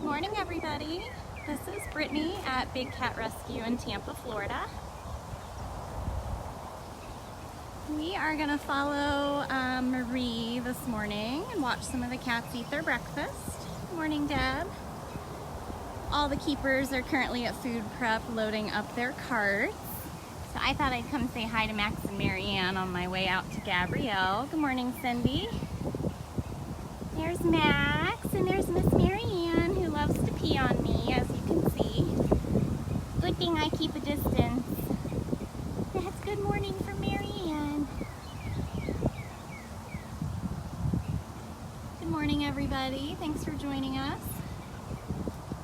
Good morning, everybody. This is Brittany at Big Cat Rescue in Tampa, Florida. We are going to follow Marie this morning and watch some of the cats eat their breakfast. Good morning, Deb. All the keepers are currently at food prep loading up their carts. So I thought I'd come say hi to Max and Marianne on my way out to Gabrielle. Good morning, Cindy. There's Max and there's Miss Marianne who loves to pee on me, as you can see. Good thing I keep a distance. That's good morning for Marianne. Good morning, everybody. Thanks for joining us.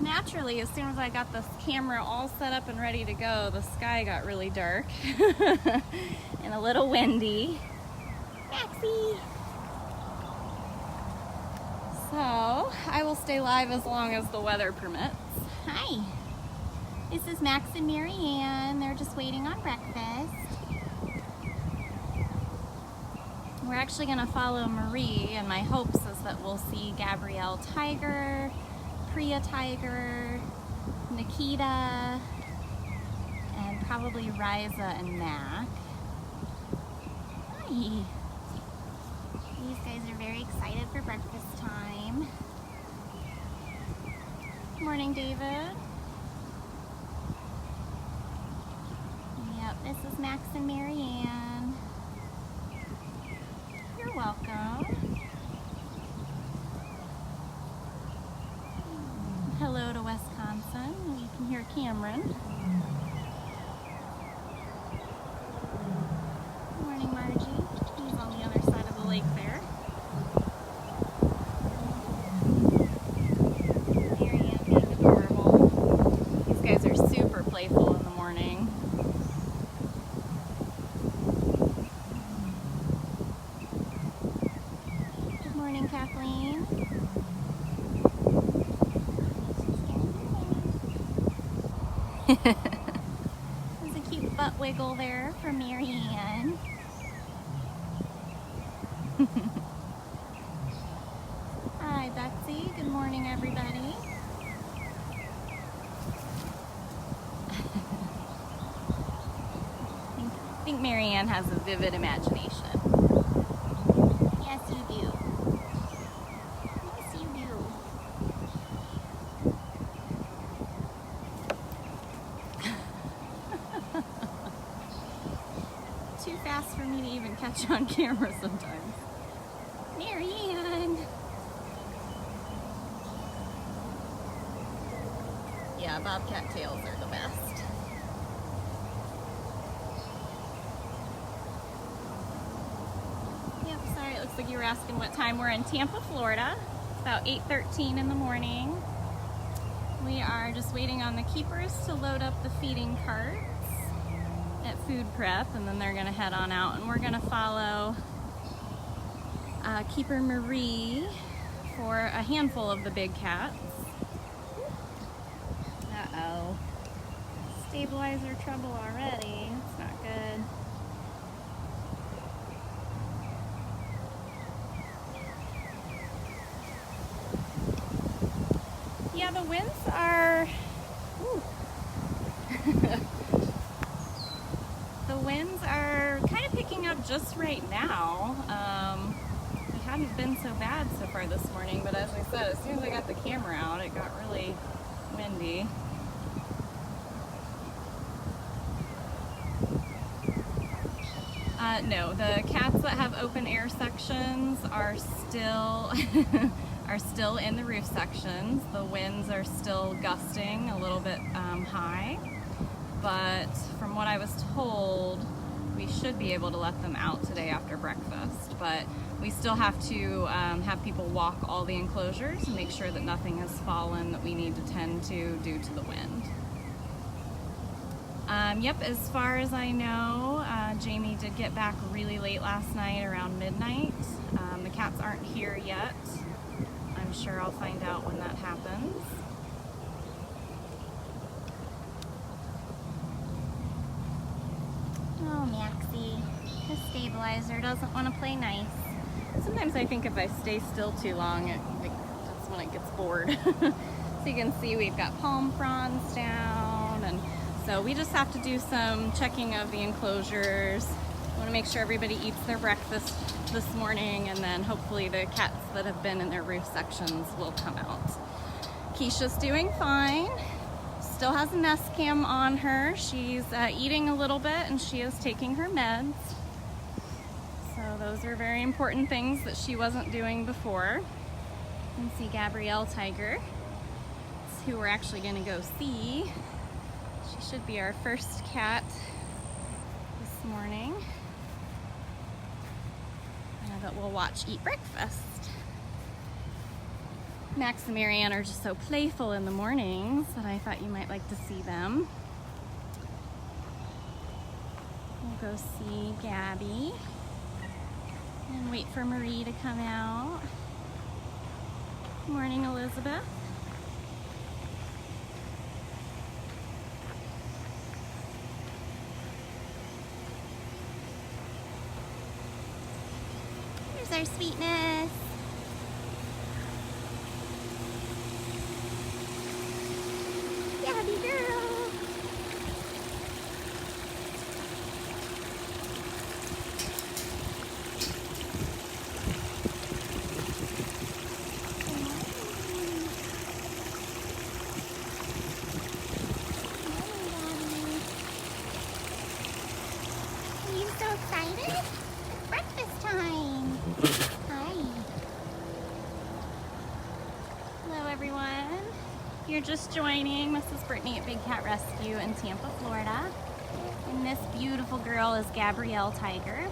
Naturally, as soon as I got this camera all set up and ready to go, the sky got really dark and a little windy. Maxie! So, I will stay live as long as the weather permits. Hi! This is Max and Marianne. They're just waiting on breakfast. We're actually going to follow Marie, and my hopes is that we'll see Gabrielle Tiger, Priya Tiger, Nikita, and probably Riza and Mac. Hi! These guys are very excited for breakfast time. Good morning, David. Yep, this is Max and Marianne. You're welcome. Hello to Wisconsin. You can hear Cameron. Good morning, Margie. He's on the other side of the lake there. Marianne being adorable. These guys are super playful in the morning. Good morning, Kathleen. There's a cute butt wiggle there for Marianne. Hi, Betsy. Good morning, everybody. I think Marianne has a vivid imagination. Yes, you do. Yes, you do. Too fast for me to even catch on camera sometimes. Marianne! Yeah, bobcat tails are the best. Yep, sorry, it looks like you were asking what time we're in Tampa, Florida. It's about 8:13 in the morning. We are just waiting on the keepers to load up the feeding carts at food prep, and then they're gonna head on out, and we're gonna follow Keeper Marie for a handful of the big cats. Uh-oh. Stabilizer trouble already. That's not good. Yeah, the winds are... The winds are kind of picking up just right now. It hadn't been so bad so far this morning, but as I said, as soon as I got the camera out, it got really windy. No, the cats that have open air sections are still in the roof sections. The winds are still gusting a little bit high, but from what I was told, we should be able to let them out today after breakfast, but we still have to have people walk all the enclosures and make sure that nothing has fallen that we need to tend to due to the wind. Yep, as far as I know, Jamie did get back really late last night, around midnight. The cats aren't here yet. I'm sure I'll find out when that happens. Oh, Maxie, the stabilizer doesn't want to play nice. Sometimes I think if I stay still too long, that's when it gets bored. So you can see we've got palm fronds down, and so we just have to do some checking of the enclosures. We want to make sure everybody eats their breakfast this morning, and then hopefully the cats that have been in their roof sections will come out. Keisha's doing fine. Still has a Nest Cam on her. She's eating a little bit, and she is taking her meds. So those are very important things that she wasn't doing before. You can see Gabrielle Tiger. That's who we're actually going to go see. She should be our first cat this morning that we'll watch eat breakfast. Max and Marianne are just so playful in the mornings that I thought you might like to see them. We'll go see Gabby and wait for Marie to come out. Good morning, Elizabeth. Here's our sweetness. Gabby girl. Are you so excited? It's breakfast time. Hi. Hello, everyone. You're just joining Mrs. Brittany at Big Cat Rescue in Tampa, Florida. And this beautiful girl is Gabrielle Tiger.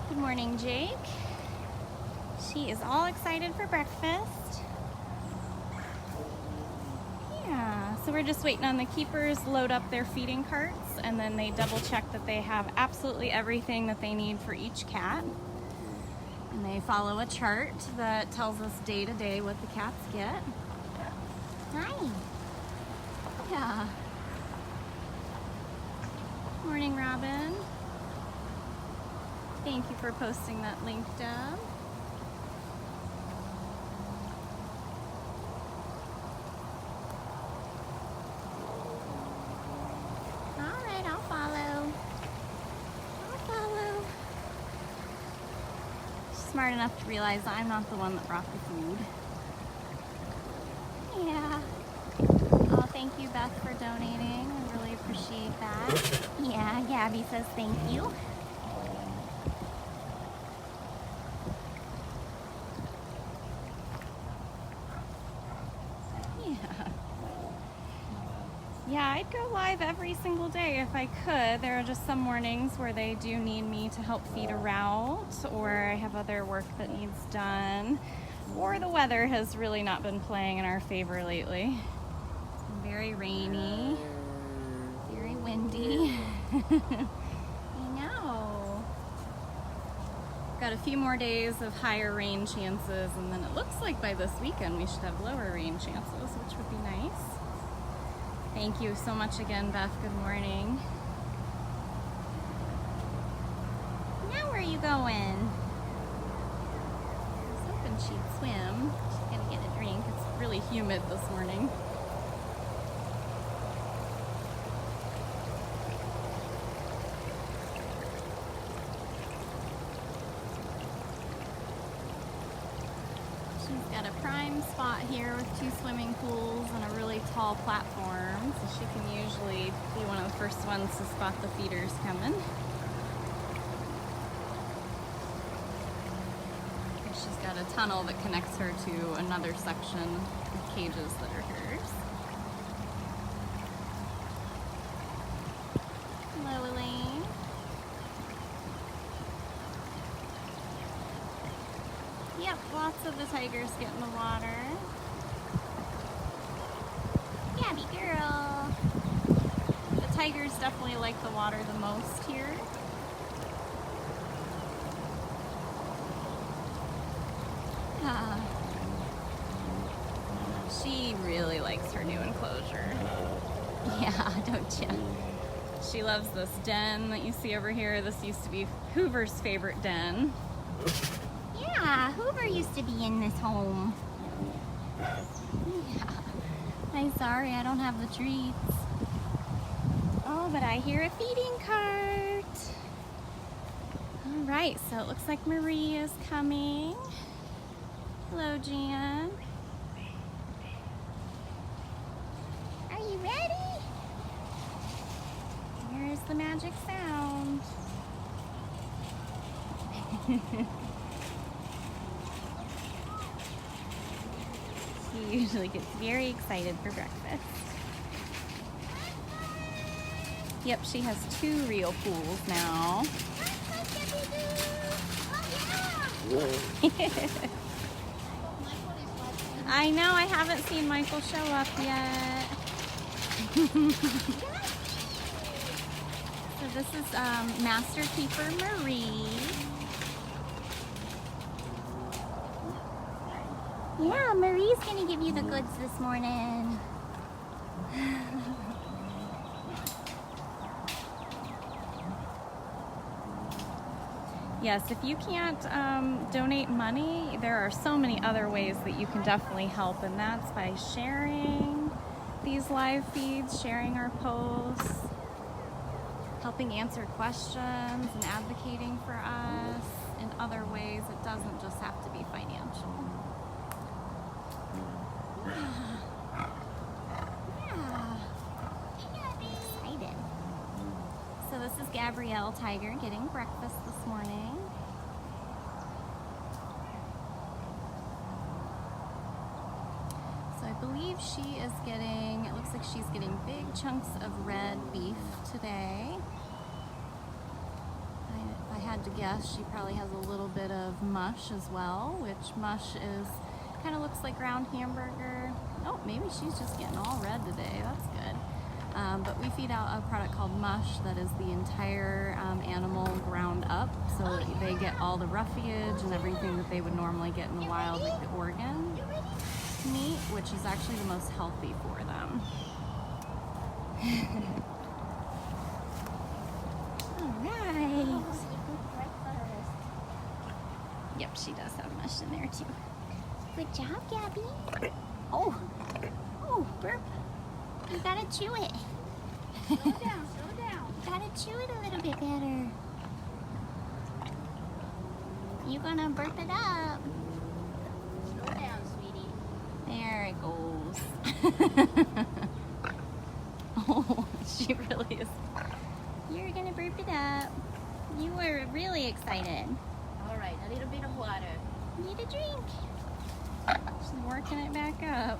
Good morning, Jake. She is all excited for breakfast. Yeah, so we're just waiting on the keepers load up their feeding carts, and then they double check that they have absolutely everything that they need for each cat. And they follow a chart that tells us day to day what the cats get. Hi. Yeah. Morning, Robin. Thank you for posting that link, Deb. All right, I'll follow. She's smart enough to realize I'm not the one that brought the food. Yeah. Oh, thank you, Beth, for donating. I really appreciate that. Yeah, Gabby says thank you. Yeah, I'd go live every single day if I could. There are just some mornings where they do need me to help feed a route, or I have other work that needs done, or the weather has really not been playing in our favor lately. It's been very rainy, very windy. I know. Got a few more days of higher rain chances, and then it looks like by this weekend we should have lower rain chances, which would be nice. Thank you so much again, Beth. Good morning. Now where are you going? I was hoping she'd swim. She's gonna get a drink. It's really humid this morning. She's got a prime spot here with 2 swimming pools and a really tall platform, so she can usually be one of the first ones to spot the feeders coming. And she's got a tunnel that connects her to another section of cages that are hers. Hello, Elaine. Yep, lots of the tigers get in the water. Gabby girl. The tigers definitely like the water the most here. She really likes her new enclosure. Yeah, don't you? She loves this den that you see over here. This used to be Hoover's favorite den. Yeah, Hoover used to be in this home. Yeah. I'm sorry, I don't have the treats. Oh, but I hear a feeding cart. All right, so it looks like Marie is coming. Hello, Jan. Are you ready? Here's the magic sound. She usually gets very excited for breakfast. Yep, she has 2 real pools now. I know, I haven't seen Michael show up yet. So this is Master Keeper Marie. Yeah, Marie's gonna give you the goods this morning. Yes, if you can't donate money, there are so many other ways that you can definitely help, and that's by sharing these live feeds, sharing our posts, helping answer questions, and advocating for us in other ways. It doesn't just have to be financial. Excited. So this is Gabrielle Tiger getting breakfast this morning. So I believe she is getting, it looks like she's getting big chunks of red beef today. If I had to guess, she probably has a little bit of mush as well, which mush is, kind of looks like ground hamburger. Oh, maybe she's just getting all red today. That's good. But we feed out a product called mush that is the entire animal ground up, so they get all the roughage and everything that they would normally get in the wild, like the organ meat, which is actually the most healthy for them. Alright. Yep, she does have mush in there too. Good job, Gabby. Oh, burp. You gotta chew it. Slow down, slow down. You gotta chew it a little bit better. You're gonna burp it up. Slow down, sweetie. There it goes. Oh, she really is. You're gonna burp it up. You were really excited. All right, a little bit of water. Need a drink. She's working it back up.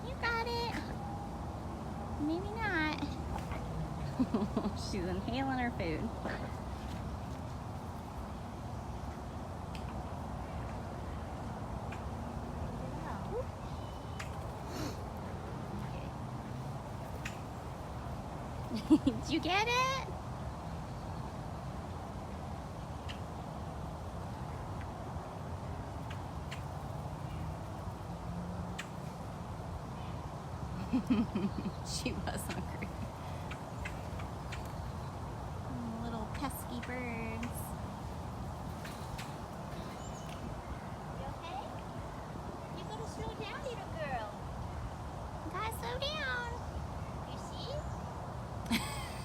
You got it. Maybe not. She's inhaling her food. Did you get it? She was hungry. Little pesky birds. You okay? You gotta slow down, little girl. You gotta slow down. You see?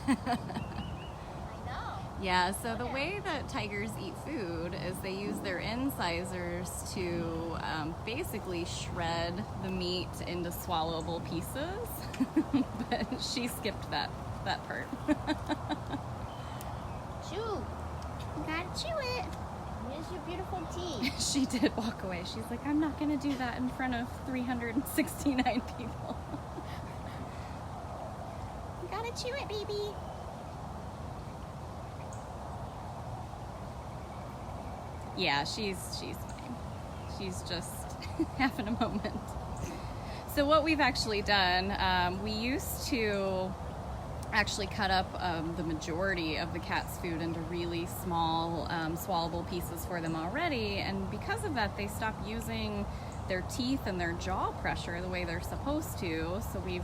I know. Yeah, so the way that tigers eat food is they use their incisors to basically shred the meat into swallowable pieces. But she skipped that part. Chew. You gotta chew it. Here's your beautiful teeth. She did walk away. She's like, I'm not gonna do that in front of 369 people. You gotta chew it, baby. Yeah, she's fine. She's just having a moment. So what we've actually done, we used to actually cut up the majority of the cat's food into really small swallowable pieces for them already, and because of that they stopped using their teeth and their jaw pressure the way they're supposed to. So we've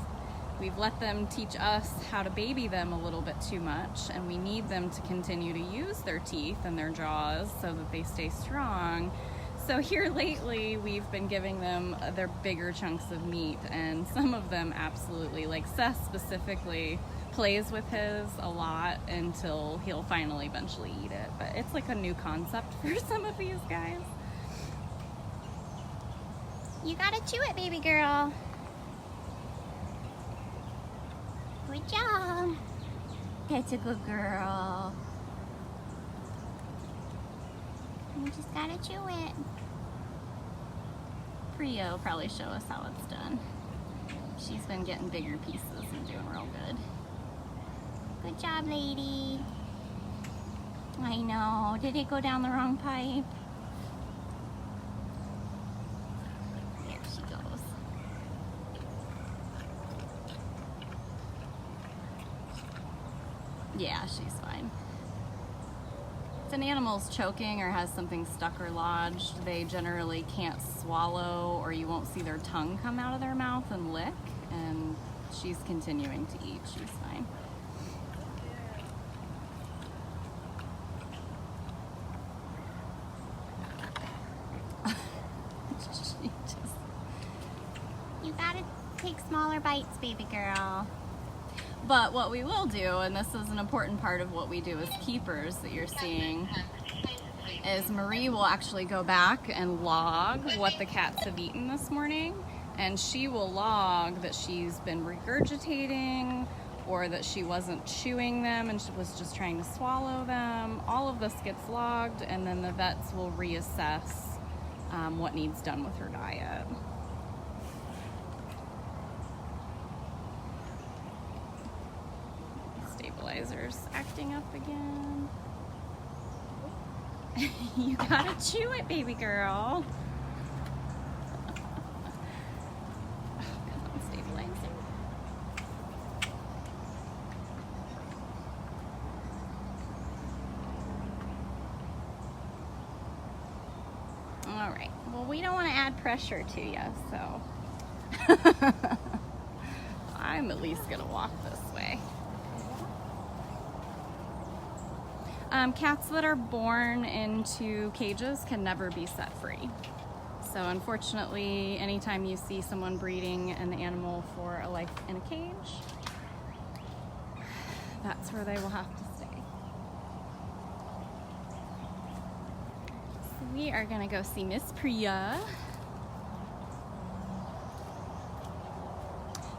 let them teach us how to baby them a little bit too much, and we need them to continue to use their teeth and their jaws so that they stay strong. So here lately, we've been giving them their bigger chunks of meat, and some of them absolutely, like Seth specifically, plays with his a lot until he'll finally eventually eat it. But it's like a new concept for some of these guys. You gotta chew it, baby girl. Good job. That's a good girl. You just gotta chew it. Priya will probably show us how it's done. She's been getting bigger pieces and doing real good. Good job, lady. I know. Did it go down the wrong pipe? There she goes. Yeah, she's fine. If an animal's choking or has something stuck or lodged, they generally can't swallow, or you won't see their tongue come out of their mouth and lick, and she's continuing to eat. She's fine. You gotta take smaller bites, baby girl. But what we will do, and this is an important part of what we do as keepers that you're seeing, is Marie will actually go back and log what the cats have eaten this morning, and she will log that she's been regurgitating or that she wasn't chewing them and she was just trying to swallow them. All of this gets logged, and then the vets will reassess what needs done with her diet. Stabilizer's acting up again. You gotta chew it, baby girl. Come on, stabilizer. All right, well, we don't want to add pressure to you, so I'm at least gonna walk this way. Cats that are born into cages can never be set free. So unfortunately, anytime you see someone breeding an animal for a life in a cage, that's where they will have to stay. So we are gonna go see Miss Priya.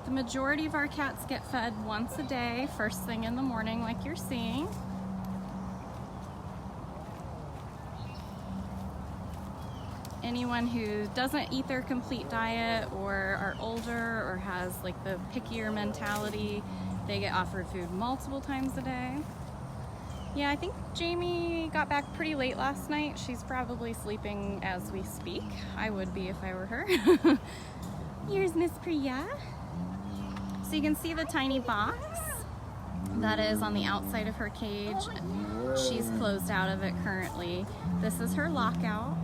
The majority of our cats get fed once a day, first thing in the morning, like you're seeing. Anyone who doesn't eat their complete diet or are older or has like the pickier mentality, they get offered food multiple times a day. Yeah, I think Jamie got back pretty late last night. She's probably sleeping as we speak. I would be if I were her. Here's Miss Priya. So you can see the tiny box that is on the outside of her cage. She's closed out of it currently. This is her lockout.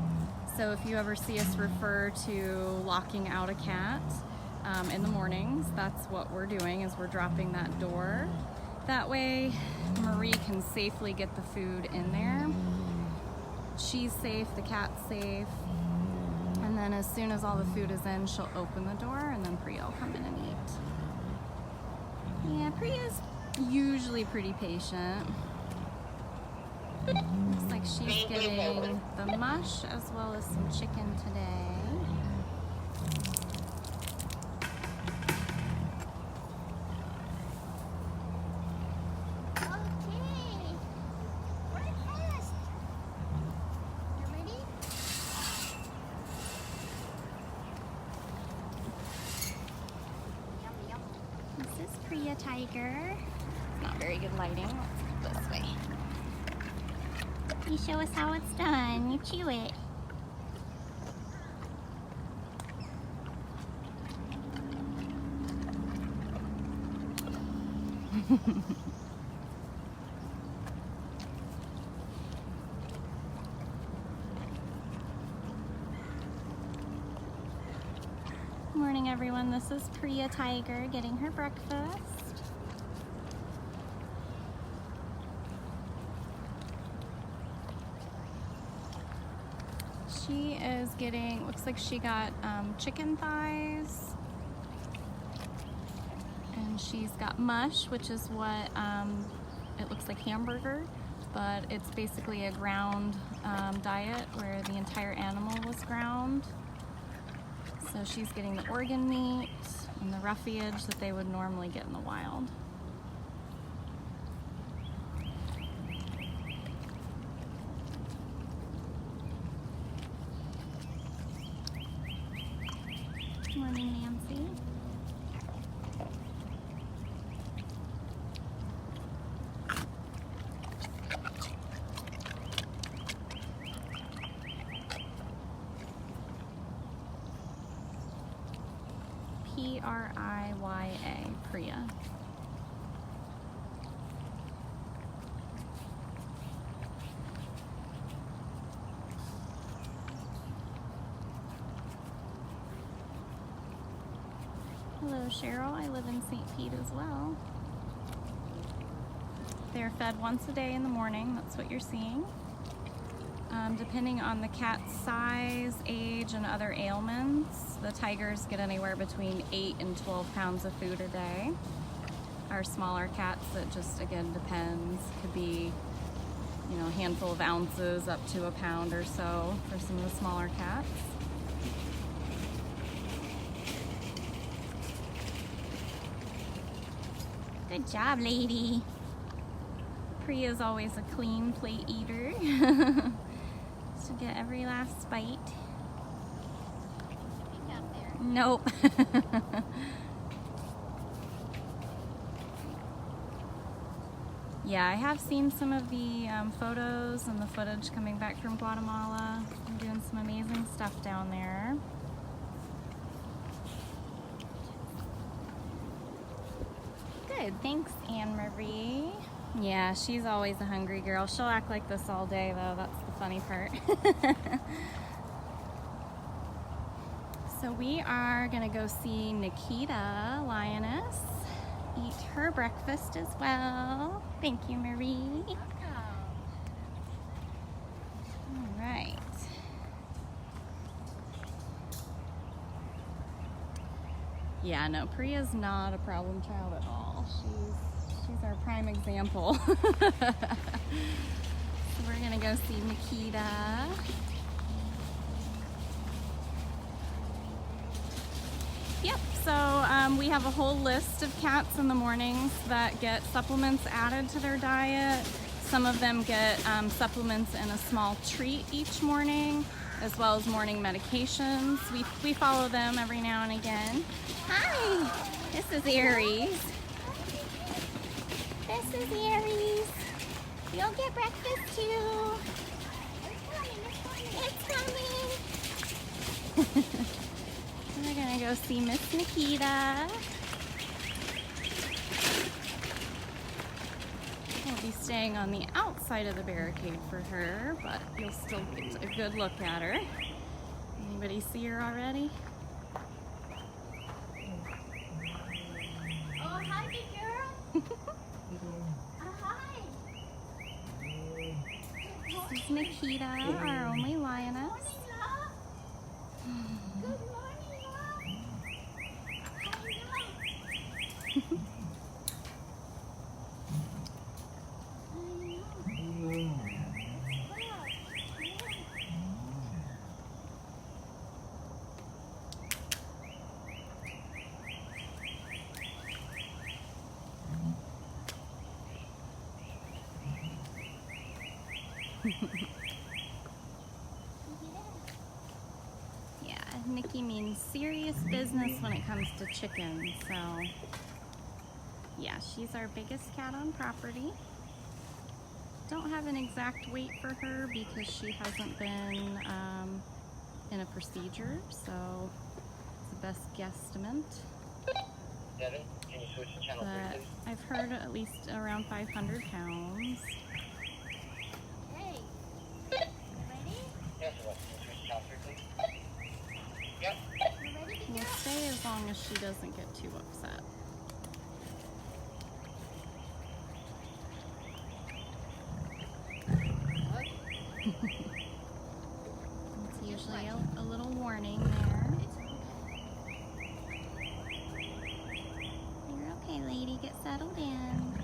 So if you ever see us refer to locking out a cat in the mornings, that's what we're doing, is we're dropping that door. That way Marie can safely get the food in there. She's safe, the cat's safe. And then as soon as all the food is in, she'll open the door and then Priya will come in and eat. Yeah, Priya's usually pretty patient. Looks like she's getting the mush as well as some chicken today. Okay. Run fast. You ready? Yum, yum. This is Priya Tiger. Not very good lighting. Let's go this way. You show us how it's done. You chew it. Morning, everyone. This is Priya Tiger getting her breakfast. She is getting, looks like she got chicken thighs. And she's got mush, which is what it looks like hamburger, but it's basically a ground diet where the entire animal was ground. So she's getting the organ meat and the roughage that they would normally get in the wild. Morning, Nancy. P-R-I-Y-A, Priya. Hello, Cheryl. I live in St. Pete as well. They're fed once a day in the morning. That's what you're seeing. Depending on the cat's size, age, and other ailments, the tigers get anywhere between 8 and 12 pounds of food a day. Our smaller cats, it just, again, depends. Could be, you know, a handful of ounces up to a pound or so for some of the smaller cats. Good job, lady. Priya's always a clean plate eater. To get every last bite. Nope. Yeah, I have seen some of the photos and the footage coming back from Guatemala. They're doing some amazing stuff down there. Good, thanks, Anne-Marie. Yeah, she's always a hungry girl. She'll act like this all day, though. That's the funny part. So we are gonna go see Nikita, lioness, eat her breakfast as well. Thank you, Marie. All right. Yeah, no, Priya's not a problem child at all. She's our prime example. So we're gonna go see Nikita. Yep, so we have a whole list of cats in the mornings that get supplements added to their diet. Some of them get supplements in a small treat each morning, as well as morning medications. We follow them every now and again. Hi, this is Aries. This is Aries. You'll get breakfast too. It's coming. We're gonna go see Miss Nikita. We'll be staying on the outside of the barricade for her, but you'll still get a good look at her. Anybody see her already? Oh, hi, big girl. Hi. This is Nikita, our only lioness. Good morning, love. Yeah, Nikki means serious business when it comes to chickens, so yeah, she's our biggest cat on property. Don't have an exact weight for her because she hasn't been in a procedure, so it's the best guesstimate. Devin, can you switch to channel 3, But please? I've heard at least around 500 pounds. Hey, ready? Yes, it was. Can you switch to channel 3, please? Yep. You ready, big We'll girl? stay as long as she doesn't get too upset. That's Okay, a little warning there. You're okay, lady. Get settled in.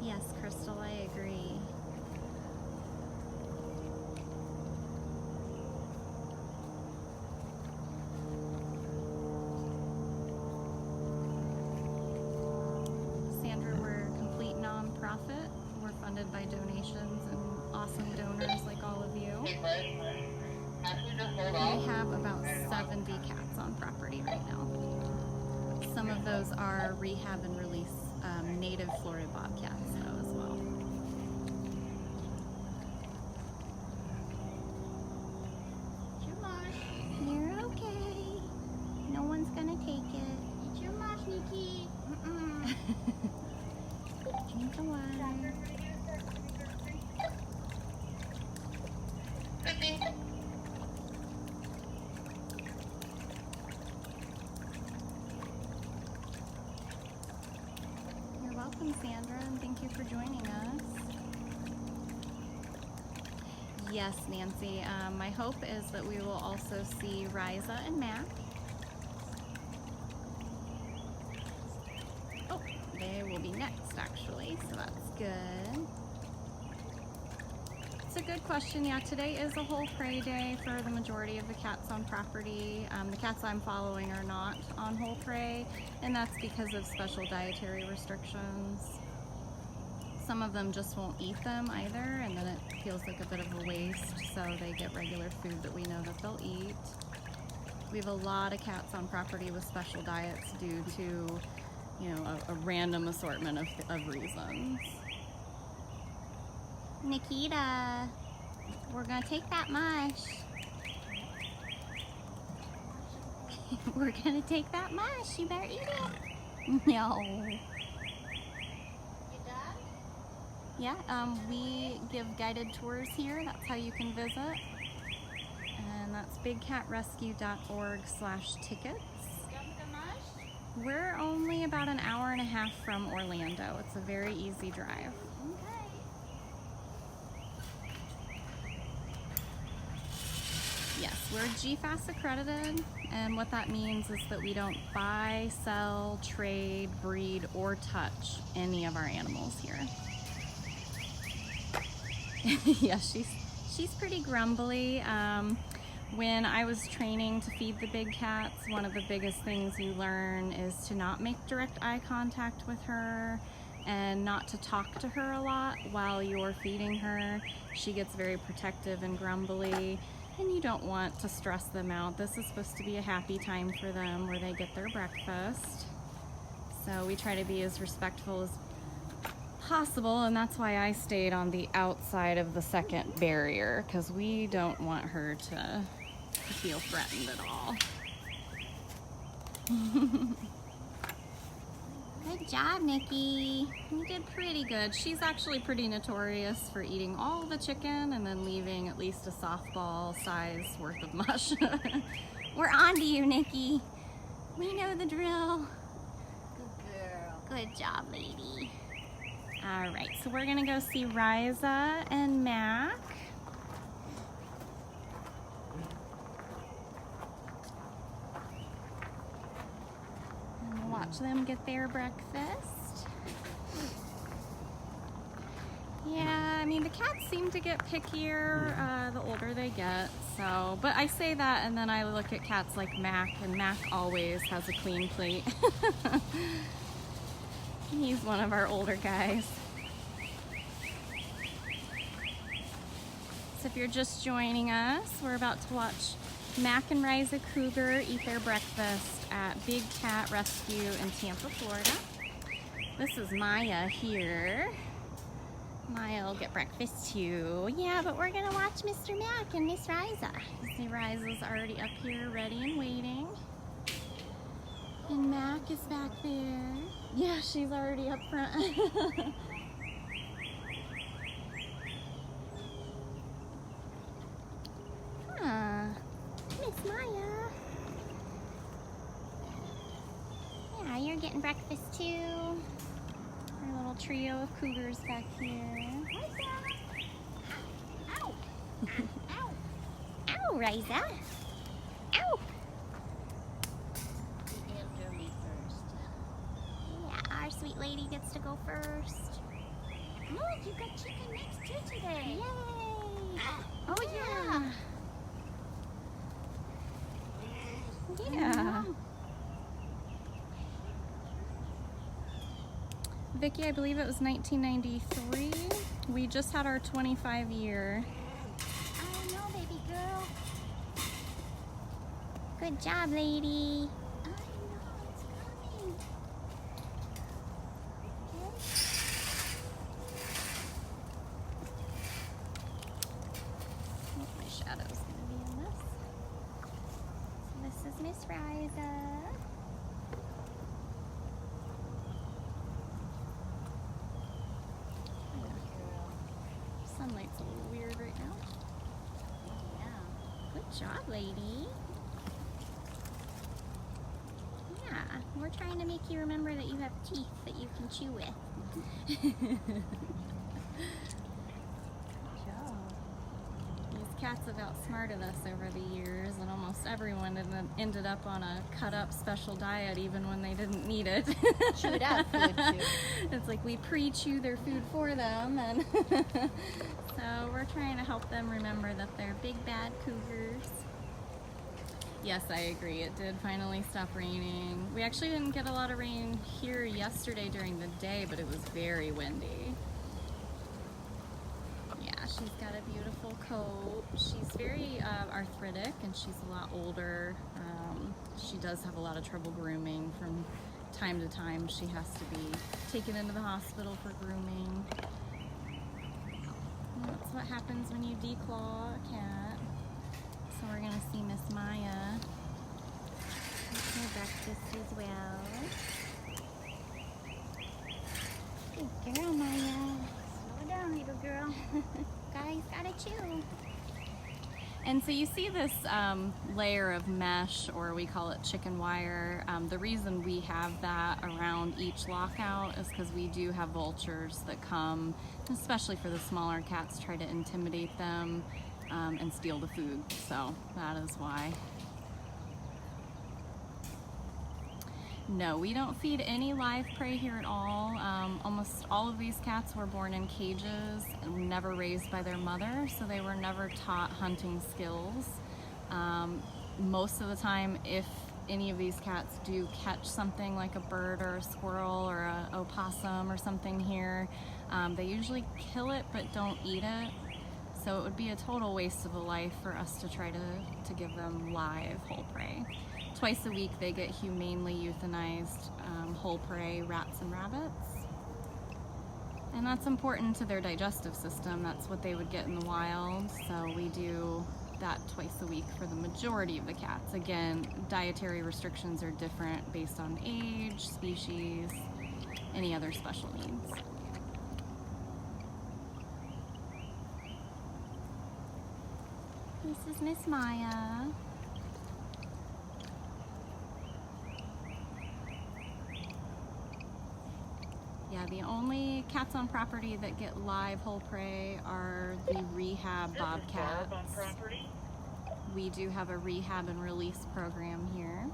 Yes, Crystal, I agree. Sandra, we're a complete non-profit. We're funded by donations and awesome donors like all of you. Hey, Fred, can you just hold We off? have about 70 cats on property right now. Some of those are rehab and release native Florida bobcats though as well. You're okay. No one's gonna take it. It's your mosh, Nikki. Drink the water. You're welcome, Sandra, and thank you for joining us. Yes, Nancy. My hope is that we will also see Riza and Mac. Oh, they will be next, actually, so that's good. It's a good question. Yeah, today is a whole prey day for the majority of the cats on property. The cats I'm following are not on whole prey, and that's because of special dietary restrictions. Some of them just won't eat them either, and then it feels like a bit of a waste, so they get regular food that we know that they'll eat. We have a lot of cats on property with special diets due to, you know, a random assortment of reasons. Nikita, we're gonna take that mush. We're gonna take that mush. You better eat it. No. Yeah, we give guided tours here. That's how you can visit. And that's bigcatrescue.org/tickets. We're only about an hour and a half from Orlando. It's a very easy drive. Okay. Yes, we're GFAS accredited, and what that means is that we don't buy, sell, trade, breed, or touch any of our animals here. Yeah, she's pretty grumbly. When I was training to feed the big cats, one of the biggest things you learn is to not make direct eye contact with her and not to talk to her a lot while you're feeding her. She gets very protective and grumbly, and you don't want to stress them out. This is supposed to be a happy time for them where they get their breakfast. So we try to be as respectful as possible, and that's why I stayed on the outside of the second barrier, because we don't want her to feel threatened at all. Good job, Nikki. You did pretty good. She's actually pretty notorious for eating all the chicken and then leaving at least a softball size worth of mush. We're on to you, Nikki. We know the drill. Good girl. Good job, lady. All right, so we're gonna go see Riza and Mac. And we'll watch them get their breakfast. Yeah, I mean, the cats seem to get pickier the older they get, so, but I say that and then I look at cats like Mac, and Mac always has a clean plate. He's one of our older guys. So if you're just joining us, we're about to watch Mac and Riza Cougar eat their breakfast at Big Cat Rescue in Tampa, Florida. This is Maya here. Maya will get breakfast too. Yeah, but we're gonna watch Mr. Mac and Miss Riza. You see Riza's already up here ready and waiting. And Mac is back there. Yeah, she's already up front. Huh. Miss Maya. Yeah, you're getting breakfast too. Our little trio of cougars back here. Ow! Ow! Ow, Riza! Ow! After me first. Yeah, our sweet lady gets to go first. Look, you got chicken next to today. Yay! Oh yeah. Yeah. Vicky, I believe it was 1993. We just had our 25 year. I know, baby girl. Good job, lady. I know, it's coming. My shadow's gonna be in this. So this is Miss Riza. Sunlight's a little weird right now. Yeah. Good job, lady. Yeah, we're trying to make you remember that you have teeth that you can chew with. These cats have outsmarted us over the years, and almost everyone ended up on a cut-up special diet even when they didn't need it. Chewed up food too. It's like we pre-chew their food for them, and so we're trying to help them remember that they're big bad cougars. Yes, I agree. It did finally stop raining. We actually didn't get a lot of rain here yesterday during the day, but it was very windy. Yeah, she's got a beautiful coat. She's very arthritic, and she's a lot older. She does have a lot of trouble grooming. From time to time, she has to be taken into the hospital for grooming. And that's what happens when you declaw a cat. So we're gonna see Miss Maya. Her breakfast as well. Good girl, Maya. Slow down, little girl. Guys, gotta chew. And so you see this layer of mesh, or we call it chicken wire. The reason we have that around each lockout is because we do have vultures that come, especially for the smaller cats, try to intimidate them and steal the food. So that is why. No, we don't feed any live prey here at all. Almost all of these cats were born in cages and never raised by their mother, so they were never taught hunting skills. Most of the time, if any of these cats do catch something like a bird or a squirrel or a opossum or something here, they usually kill it but don't eat it. So it would be a total waste of a life for us to try to give them live whole prey. Twice a week they get humanely euthanized whole prey rats and rabbits. And that's important to their digestive system. That's what they would get in the wild. So we do that twice a week for the majority of the cats. Again, dietary restrictions are different based on age, species, any other special needs. This is Miss Maya. Yeah, the only cats on property that get live whole prey are the rehab bobcats. On property? We do have a rehab and release program here.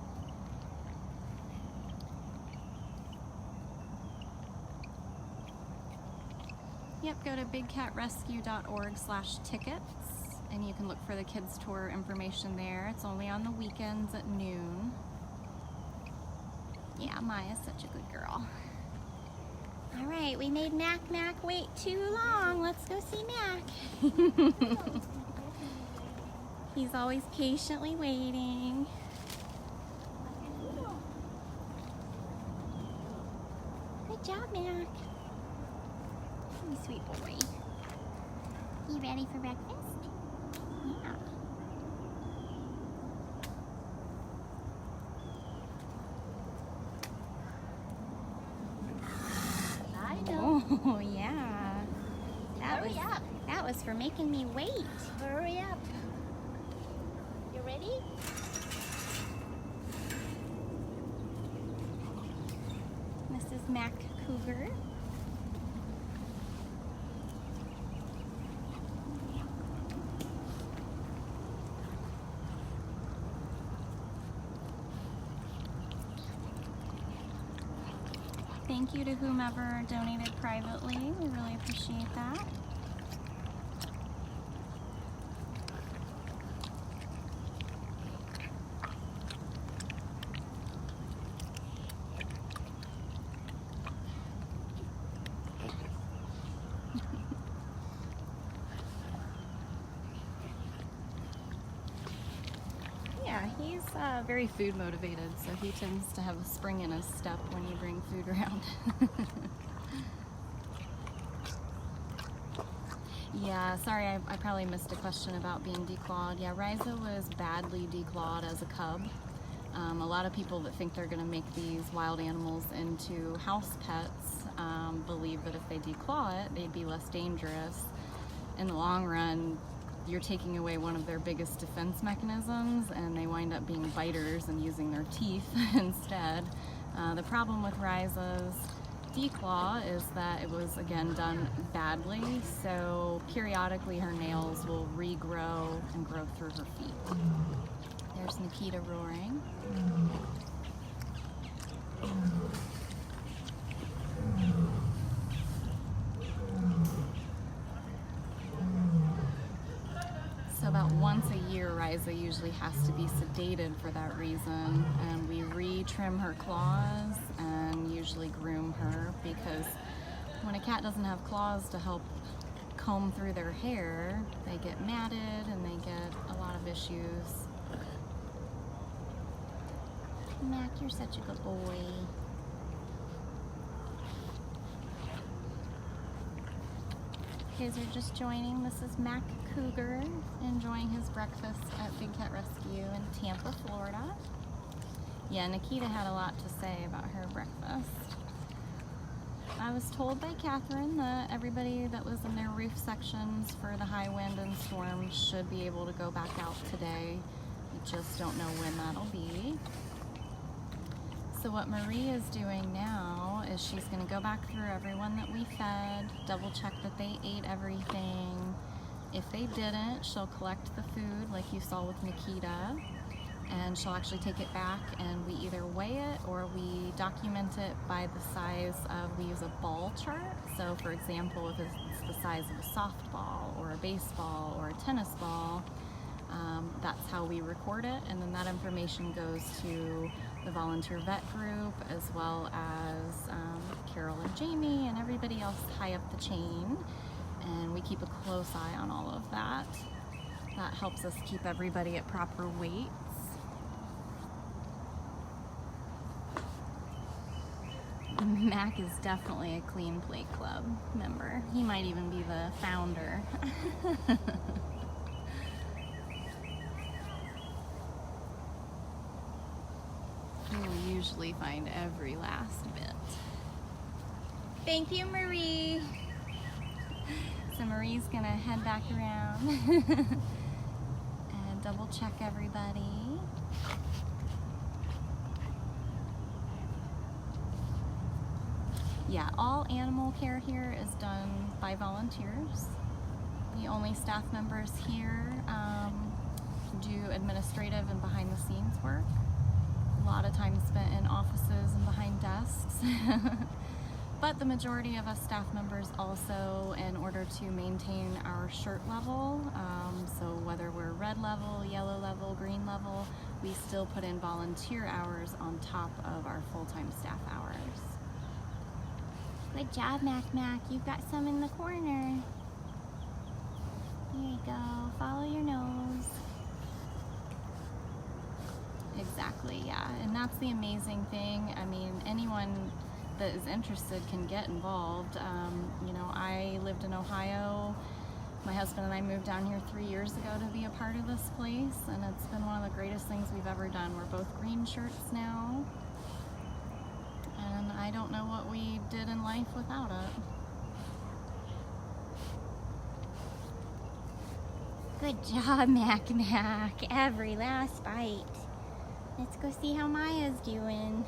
Yep, go to bigcatrescue.org/tickets and you can look for the kids tour information there. It's only on the weekends at noon. Yeah, Maya's such a good girl. All right, we made Mac wait too long. Let's go see Mac. He's always patiently waiting. Good job, Mac. You sweet boy. You ready for breakfast? Yeah. I know. Oh, yeah. Hurry up. That was for making me wait. Hurry up. You ready? Mac Cougar. Thank you to whomever donated privately. We really appreciate that. Yeah, he's very food motivated, so he tends to have a spring in his step when you bring food around. Yeah, sorry, I probably missed a question about being declawed. Yeah, Riza was badly declawed as a cub. A lot of people that think they're going to make these wild animals into house pets believe that if they declaw it, they'd be less dangerous. In the long run, you're taking away one of their biggest defense mechanisms, and they wind up being biters and using their teeth instead. The problem with Riza's declaw is that it was, again, done badly, so periodically her nails will regrow and grow through her feet. There's Nikita roaring. So about once a year, Riza usually has to be sedated for that reason, and we re-trim her claws and usually groom her, because when a cat doesn't have claws to help comb through their hair, they get matted and they get a lot of issues. Mac, you're such a good boy. Kids are just joining. This is Mac Cougar enjoying his breakfast at Big Cat Rescue in Tampa, Florida. Yeah, Nikita had a lot to say about her breakfast. I was told by Catherine that everybody that was in their roof sections for the high wind and storm should be able to go back out today. We just don't know when that'll be. So what Marie is doing now is she's going to go back through everyone that we fed, double check that they ate everything. If they didn't, she'll collect the food like you saw with Nikita, and she'll actually take it back, and we either weigh it or we document it by the size of, we use a ball chart. So for example, if it's the size of a softball or a baseball or a tennis ball, that's how we record it, and then that information goes to the volunteer vet group, as well as Carol and Jamie and everybody else high up the chain, and we keep a close eye on all of that. That helps us keep everybody at proper weights. Mac is definitely a Clean Plate Club member. He might even be the founder. You'll usually find every last bit. Thank you, Marie. So Marie's gonna head back around and double check everybody. Yeah, all animal care here is done by volunteers. The only staff members here do administrative and behind the scenes work. A lot of time spent in offices and behind desks. But the majority of us staff members also, in order to maintain our shirt level, so whether we're red level, yellow level, green level, we still put in volunteer hours on top of our full-time staff hours. Good job, Mac. You've got some in the corner. Here you go. Follow your nose. Exactly, yeah. And that's the amazing thing. I mean, anyone that is interested can get involved. You know, I lived in Ohio. My husband and I moved down here 3 years ago to be a part of this place, and it's been one of the greatest things we've ever done. We're both green shirts now, and I don't know what we did in life without it. Good job, Mac. Every last bite. Let's go see how Maya's doing.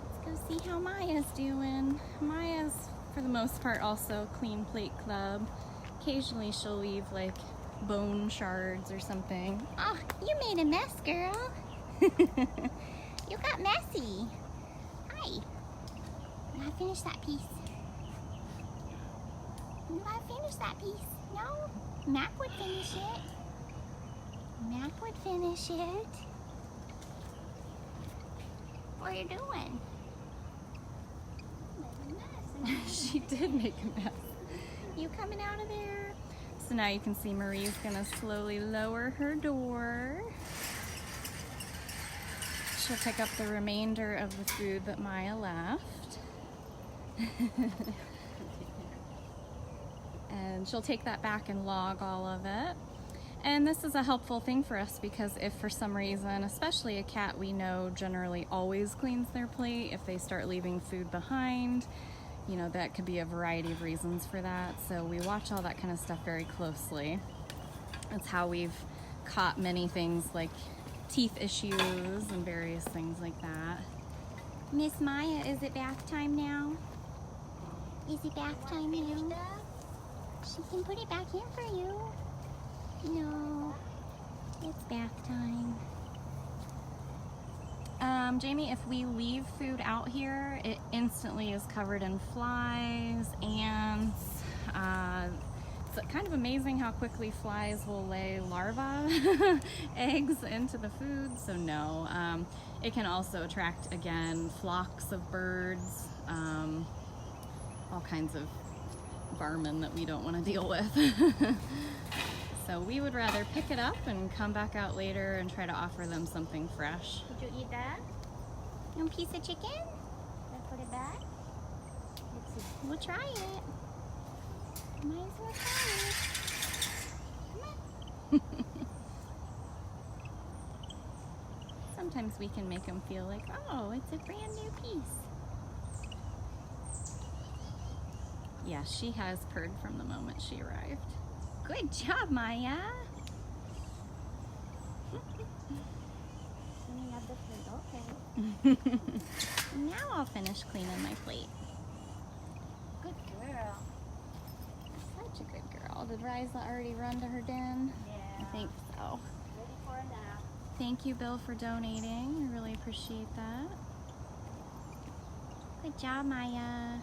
Let's go see see how Maya's doing. Maya's, for the most part, also clean plate club. Occasionally she'll leave like bone shards or something. Oh, you made a mess, girl. You got messy. Hi. You gotta finish that piece. You gotta finish that piece. No, Mac would finish it. Mac would finish it. What are you doing? Making a mess. She did make a mess. You coming out of there? So now you can see Marie's gonna slowly lower her door. She'll pick up the remainder of the food that Maya left. And she'll take that back and log all of it. And this is a helpful thing for us because if for some reason, especially a cat we know generally always cleans their plate, if they start leaving food behind, you know, that could be a variety of reasons for that. So we watch all that kind of stuff very closely. That's how we've caught many things like teeth issues and various things like that. Miss Maya, is it bath time now? Is it bath time now? She can put it back in for you. No, it's bath time. Jamie, if we leave food out here, it instantly is covered in flies, ants. It's kind of amazing how quickly flies will lay larvae eggs into the food. So no, it can also attract, again, flocks of birds, all kinds of vermin that we don't want to deal with. So we would rather pick it up and come back out later and try to offer them something fresh. Did you eat that? You want a piece of chicken? Let's put it back. Let's see. We'll try it. Might as well try it. Come on. Sometimes we can make them feel like, oh, it's a brand new piece. Yeah, she has purred from the moment she arrived. Good job, Maya. Now I'll finish cleaning my plate. Good girl. Such a good girl. Did Riza already run to her den? Yeah. I think so. Ready for a nap. Thank you, Bill, for donating. I really appreciate that. Good job, Maya.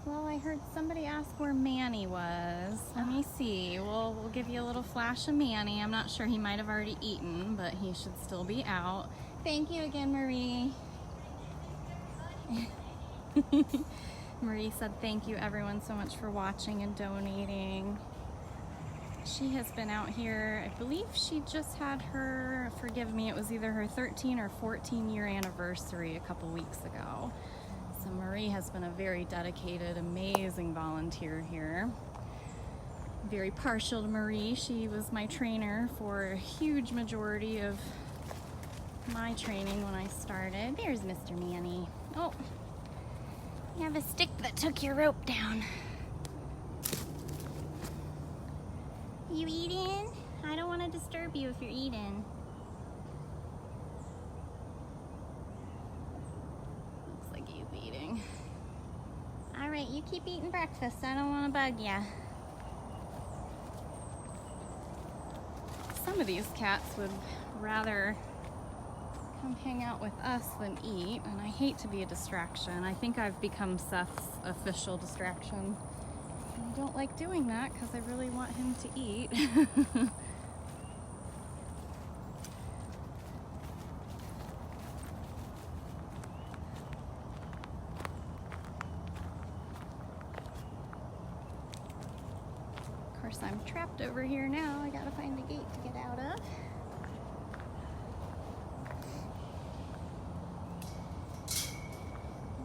Well, I heard somebody ask where Manny was. Let me see. We'll give you a little flash of Manny. I'm not sure, he might have already eaten, but he should still be out. Thank you again, Marie. Marie said thank you everyone so much for watching and donating. She has been out here, I believe she just had her, forgive me, it was either her 13 or 14 year anniversary a couple weeks ago. So Marie has been a very dedicated, amazing volunteer here. Very partial to Marie. She was my trainer for a huge majority of my training when I started. There's Mr. Manny. Oh, you have a stick that took your rope down. You eating? I don't want to disturb you if you're eating. Looks like he's eating. All right, you keep eating breakfast. I don't want to bug ya. Some of these cats would rather come hang out with us than eat, and I hate to be a distraction. I think I've become Seth's official distraction. And I don't like doing that because I really want him to eat. Of course, I'm trapped over here now. I gotta find a gate to get out of.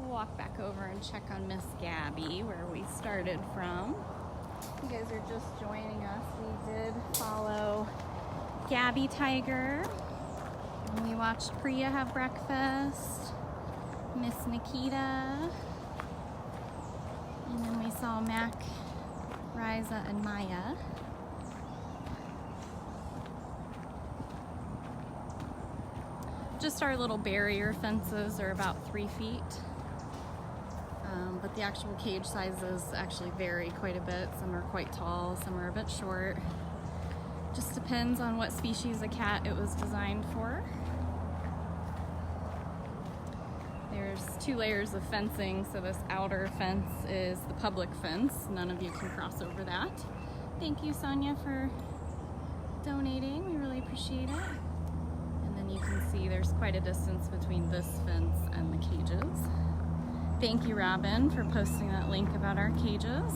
We'll walk back over and check on Miss Gabby, where we started from. You guys are just joining us. We did follow Gabby Tiger. And we watched Priya have breakfast, Miss Nikita, and then we saw Mac, Riza, and Maya. Just our little barrier fences are about 3 feet. But the actual cage sizes actually vary quite a bit. Some are quite tall, some are a bit short. Just depends on what species of cat it was designed for. There's 2 layers of fencing, so this outer fence is the public fence. None of you can cross over that. Thank you, Sonia, for donating. We really appreciate it. And then you can see there's quite a distance between this fence and the cages. Thank you, Robin, for posting that link about our cages.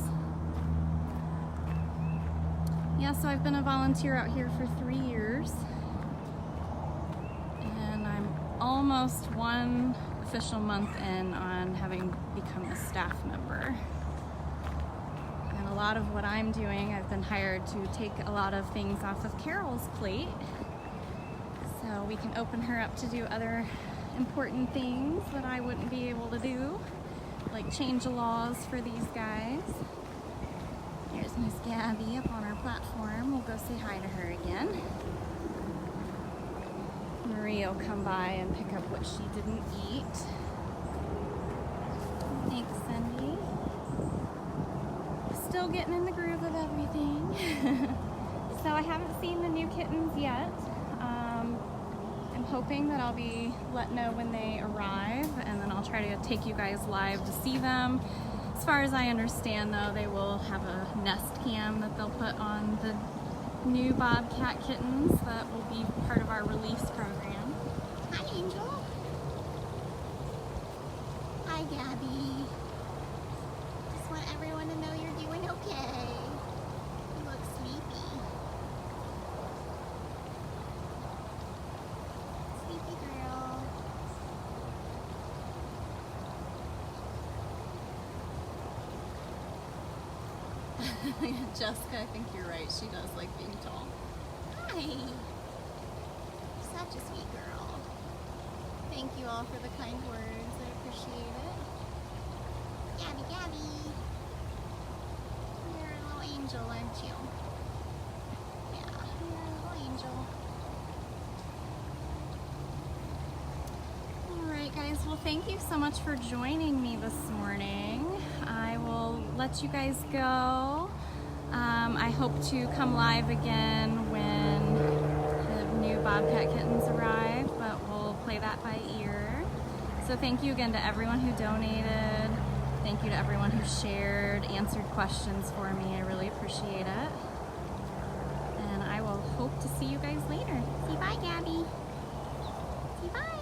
Yeah, so I've been a volunteer out here for 3 years. And I'm almost 1 official month in on having become a staff member. And a lot of what I'm doing, I've been hired to take a lot of things off of Carol's plate. So we can open her up to do other important things that I wouldn't be able to do, like change the laws for these guys. Here's Miss Gabby up on our platform. We'll go say hi to her again. Marie will come by and pick up what she didn't eat. Thanks, Cindy. Still getting in the groove of everything. So I haven't seen the new kittens yet. I'm hoping that I'll be let know when they arrive, and then I'll try to take you guys live to see them. As far as I understand, though, they will have a nest cam that they'll put on the new bobcat kittens that will be part of our release program. Hi, Angel. Hi, Gabby. Just want everyone to know you're doing okay. You look sleepy. Sleepy girl. Jessica, I think you're right. She does like being tall. Hi. Such a sweet girl. Thank you all for the kind words. I appreciate it. Gabby, Gabby. You're a little angel, aren't you? Yeah, you're a little angel. Alright guys, well thank you so much for joining me this morning. I will let you guys go. I hope to come live again when the new bobcat kittens arrive, but we'll play that by ear. So thank you again to everyone who donated. Thank you to everyone who shared, answered questions for me. I really appreciate it. And I will hope to see you guys later. Say bye, Gabby. Say bye.